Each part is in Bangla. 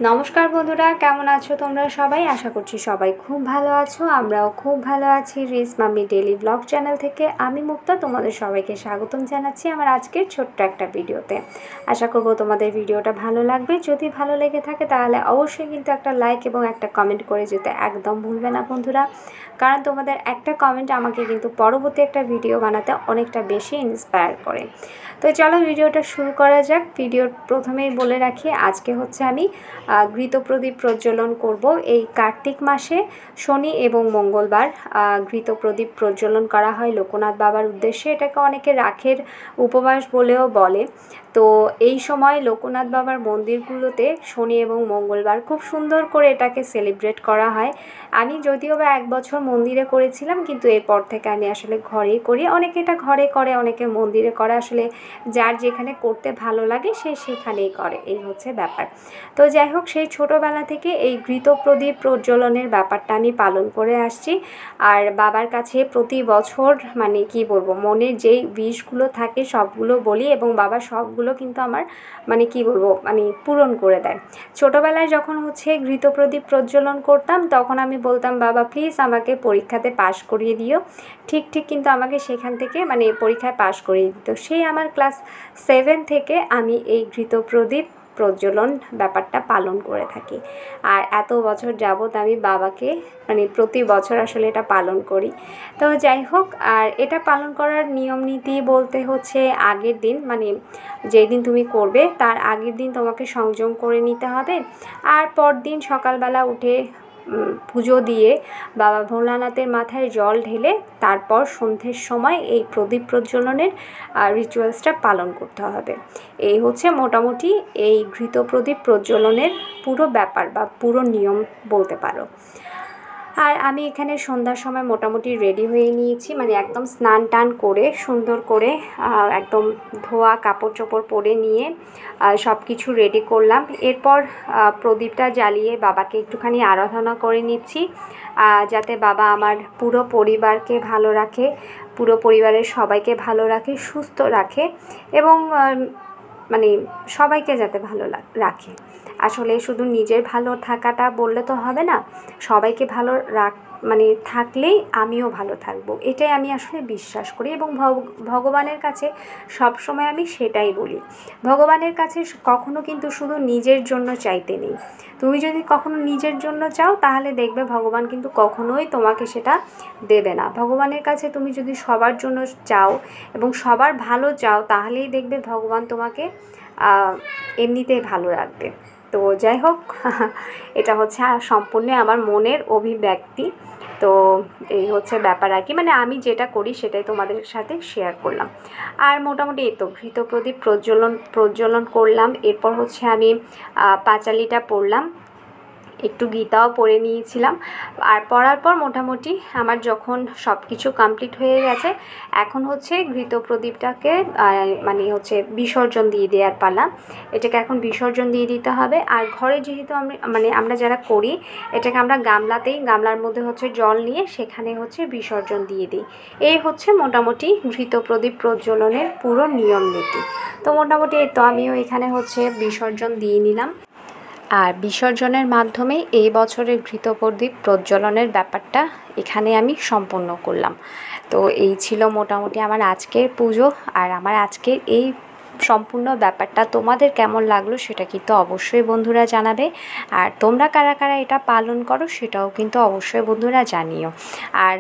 নমস্কার বন্ধুরা, কেমন আছো তোমরা সবাই? আশা করছি সবাই খুব ভালো আছো। আমরাও খুব ভালো আছি। রিস মাম্মি ডেইলি ব্লগ চ্যানেল থেকে আমি মুক্তা তোমাদের সবাইকে স্বাগতম জানাচ্ছি আমার আজকের ছোট্ট একটা ভিডিওতে। আশা করব তোমাদের ভিডিওটা ভালো লাগবে। যদি ভালো লেগে থাকে তাহলে অবশ্যই কিন্তু একটা লাইক এবং একটা কমেন্ট করে যেতে একদম ভুলবে না বন্ধুরা, কারণ তোমাদের একটা কমেন্ট আমাকে কিন্তু পরবর্তী একটা ভিডিও বানাতে অনেকটা বেশি ইন্সপায়ার করে। তো চলো ভিডিওটা শুরু করা যাক। ভিডিওর প্রথমেই বলে রাখি, আজকে হচ্ছে আমি ঘৃতপ্রদীপ প্রজ্বলন করব। এই কার্তিক মাসে শনি এবং মঙ্গলবার ঘৃতপ্রদীপ প্রজ্বলন করা হয় লোকনাথ বাবার উদ্দেশ্যে। এটাকে অনেকে রাখের উপবাস বলেও বলে। তো এই সময় লোকনাথ বাবার মন্দিরগুলোতে শনি এবং মঙ্গলবার খুব সুন্দর করে এটাকে সেলিব্রেট করা হয়। আমি যদিও বা 1 বছর মন্দিরে করেছিলাম, কিন্তু এরপর থেকে আমি আসলে ঘরেই করি। অনেকে এটা ঘরে করে, অনেকে মন্দিরে করে। আসলে যার যেখানে করতে ভালো লাগে সে সেখানেই করে, এই হচ্ছে ব্যাপার। তো যাই হোক, সেই ছোটোবেলা থেকে এই ঘৃতপ্রদীপ প্রজ্বলনের ব্যাপারটা আমি পালন করে আসছি। আর বাবার কাছে প্রতি বছর মানে কি বলবো, মনের যেই উইশগুলো থাকে সবগুলো বলি এবং বাবা সবগুলো কিন্তু আমার মানে কি বলবো মানে পূরণ করে দেয়। ছোটোবেলায় যখন হচ্ছে ঘৃতপ্রদীপ প্রজ্বলন করতাম তখন আমি বলতাম, বাবা প্লিজ আমাকে পরীক্ষাতে পাশ করিয়ে দিও। ঠিক কিন্তু আমাকে সেখান থেকে মানে পরীক্ষায় পাশ করিয়ে দিত। সেই আমার ক্লাস 7 থেকে আমি এই ঘৃতপ্রদীপ প্রজ্বলন ব্যাপারটা পালন করে থাকি। আর এত বছর যাবৎ আমি বাবাকে মানে প্রতি বছর আসলে এটা পালন করি। তো যাই হোক, আর এটা পালন করার নিয়ম নীতি বলতে হচ্ছে, আগের দিন মানে যেই দিন তুমি করবে তার আগের দিন তোমাকে সংযম করে নিতে হবে। আর পরদিন সকালবেলা উঠে পুজো দিয়ে বাবা ভোলানাথের মাথায় জল ঢেলে তারপর সন্ধ্যের সময় এই প্রদীপ প্রজ্বলনের রিচুয়ালসটা পালন করতে হবে। এই হচ্ছে মোটামুটি এই ঘৃতপ্রদীপ প্রজ্বলনের পুরো ব্যাপার বা পুরো নিয়ম বলতে পারো। আর আমি এখানে সন্ধ্যার সময় মোটামুটি রেডি হয়ে নিয়েছি, মানে একদম স্নান টান করে সুন্দর করে একদম ধোয়া কাপড় চোপড় পরে নিয়ে সব কিছু রেডি করলাম। এরপর প্রদীপটা জ্বালিয়ে বাবাকে একটুখানি আরাধনা করে নিচ্ছি, যাতে বাবা আমার পুরো পরিবারকে ভালো রাখে, পুরো পরিবারের সবাইকে ভালো রাখে, সুস্থ রাখে এবং মানে সবাইকে যাতে ভালো রাখে। আসলে শুধু নিজের ভালো থাকাটা বললে তো হবে না, সবাইকে ভালো মানে থাকলেই আমিও ভালো থাকবো, এটাই আমি আসলে বিশ্বাস করি। এবং ভগবানের কাছে সবসময় আমি সেটাই বলি, ভগবানের কাছে কখনো কিন্তু শুধু নিজের জন্য চাইতে নেই। তুমি যদি কখনো নিজের জন্য চাও তাহলে দেখবে ভগবান কিন্তু কখনোই তোমাকে সেটা দেবে না। ভগবানের কাছে তুমি যদি সবার জন্য চাও এবং সবার ভালো চাও তাহলেই দেখবে ভগবান তোমাকে এমনিতেই ভালো রাখবে। তো যাই হোক, এটা হচ্ছে সম্পূর্ণ আমার মনের অভিব্যক্তি। তো এই হচ্ছে ব্যাপার আর কি, মানে আমি যেটা করি সেটাই তোমাদের সাথে শেয়ার করলাম। আর মোটামুটি এই তো ঘৃতপ্রদীপ প্রজ্বলন করলাম। এরপর হচ্ছে আমি পাঁচালিটা পড়লাম, একটু গীতাও পড়ে নিয়েছিলাম। আর পড়ার পর মোটামুটি আমার যখন সব কিছু কমপ্লিট হয়ে গেছে, এখন হচ্ছে ঘৃতপ্রদীপটাকে মানে হচ্ছে বিসর্জন দিয়ে দেওয়ার পালা। এটাকে এখন বিসর্জন দিয়ে দিতে হবে। আর ঘরে যেহেতু আমরা যারা করি এটাকে আমরা গামলার মধ্যে হচ্ছে জল নিয়ে সেখানে হচ্ছে বিসর্জন দিয়ে দিই। এই হচ্ছে মোটামুটি ঘৃতপ্রদীপ প্রজ্বলনের পুরো নিয়ম নীতি। তো মোটামুটি এই তো আমিও এখানে হচ্ছে বিসর্জন দিয়ে নিলাম। আর বিসর্জনের মাধ্যমে এই বছরের ঘৃতপ্রদীপ প্রজ্বলনের ব্যাপারটা এখানে আমি সম্পন্ন করলাম। তো এই ছিল মোটামুটি আমার আজকের পুজো। আর আমার আজকের এই সম্পূর্ণ ব্যাপারটা তোমাদের কেমন লাগলো সেটা কিন্তু অবশ্যই বন্ধুরা জানাবে। আর তোমরা কারা কারা এটা পালন করো সেটাও কিন্তু অবশ্যই বন্ধুরা জানিও। আর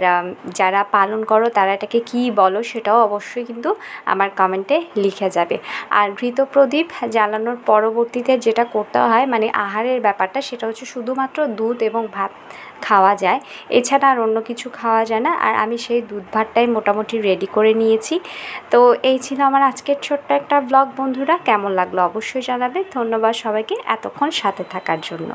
যারা পালন করো তারা এটাকে কী বলো সেটাও অবশ্যই কিন্তু আমার কমেন্টে লিখে যাবে। আর ঘৃতপ্রদীপ জ্বালানোর পরবর্তীতে যেটা করতে হয় মানে আহারের ব্যাপারটা, সেটা হচ্ছে শুধুমাত্র দুধ এবং ভাত খাওয়া যায়, এছাড়া আর অন্য কিছু খাওয়া যায় না। আর আমি সেই দুধ ভাতটাই মোটামুটি রেডি করে নিয়েছি। তো এই ছিল আমার আজকের ছোট্ট একটা ব্লগ বন্ধুরা। কেমন লাগলো অবশ্যই জানাবে। ধন্যবাদ সবাইকে এতক্ষণ সাথে থাকার জন্য।